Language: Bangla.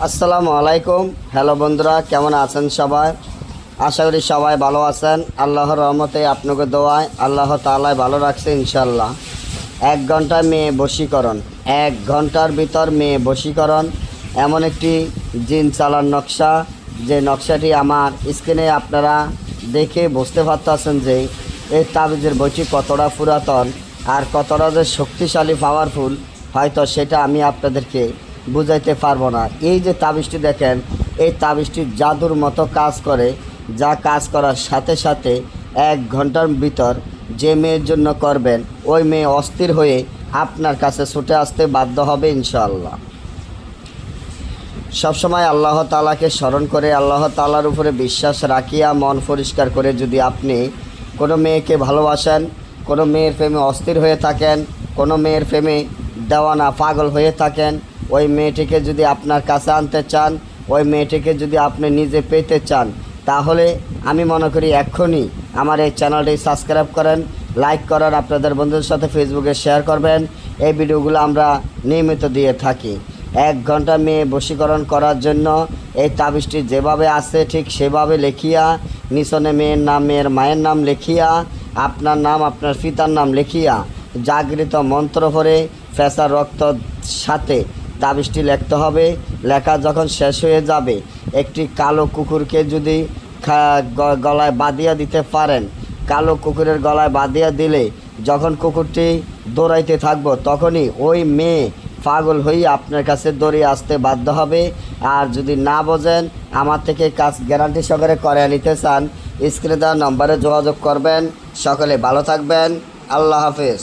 আসসালামু আলাইকুম। হ্যালো বন্ধুরা, কেমন আছেন সবাই? আশা করি সবাই ভালো আছেন। আল্লাহর রহমতে আপনাকে দোয়ায় আল্লাহ তাআলাই ভালো রাখছে ইনশাল্লাহ। 1 ঘন্টা মেয়ে বশীকরণ, 1 ঘন্টার ভিতর মেয়ে বশীকরণ এমন একটি জিন চালার নকশা, যে নকশাটি আমার স্ক্রিনে আপনারা দেখে বুঝতে পারতেছেন যে এই তাবিজের বইটি কতটা পুরাতন আর কতটা যে শক্তিশালী পাওয়ারফুল, হয়তো সেটা আমি আপনাদেরকে বুঝাইতে পারবো না। এই যে তাবিজটি দেখেন, এই তাবিজটি জাদুর মতো কাজ করে, যা কাজ করার সাথে সাথে 1 ঘন্টার ভিতর যে মেয়ের জন্য করবেন ওই মেয়ে অস্থির হয়ে আপনার কাছে ছুটে আসতে বাধ্য হবে ইনশাআল্লাহ। সবসময় আল্লাহ তাআলাকে স্মরণ করে, আল্লাহ তাআলার উপরে বিশ্বাস রাখিয়া মন পরিষ্কার করে যদি আপনি কোনো মেয়েকে ভালোবাসেন, কোনো মেয়ের প্রেমে অস্থির হয়ে থাকেন, কোনো মেয়ের প্রেমে দেওয়ানা পাগল হয়ে থাকেন, ওই মেয়েটিকে যদি আপনার কাছে আনতে চান, ওই মেয়েটিকে যদি আপনি নিজে পেতে চান, তাহলে আমি মনে করি এক্ষুনি আমার এই চ্যানেলটি সাবস্ক্রাইব করেন, লাইক করেন, আপনাদের বন্ধুদের সাথে ফেসবুকে শেয়ার করবেন। এই ভিডিওগুলো আমরা নিয়মিত দিয়ে থাকি। 1 ঘন্টা মেয়ে বশীকরণ করার জন্য এই তাবিজটি যেভাবে আছে ঠিক সেভাবে লিখিয়া, নিচনে মেয়ের নাম, মেয়ের মায়ের নাম লিখিয়া, আপনার নাম, আপনার পিতার নাম লিখিয়া জাগৃত মন্ত্র ভরে ফেঁসা রক্ত সাথে তাবিজটি লিখতে হবে। লেখা যখন শেষ হয়ে যাবে, একটি কালো কুকুরকে যদি গলায় বাঁধিয়া দিতে পারেন, কালো কুকুরের গলায় বাঁধিয়া দিলে যখন কুকুরটি দৌড়াইতে থাকবো, তখনই ওই মেয়ে পাগল হয়ে আপনার কাছে দৌড়িয়ে আসতে বাধ্য হবে। আর যদি না বোঝেন, আমার থেকে কাজ গ্যারান্টি সহকারে করে নিতে চান, স্ক্রিনে দেওয়া নম্বরে যোগাযোগ করবেন। সকলে ভালো থাকবেন। আল্লাহ হাফেজ।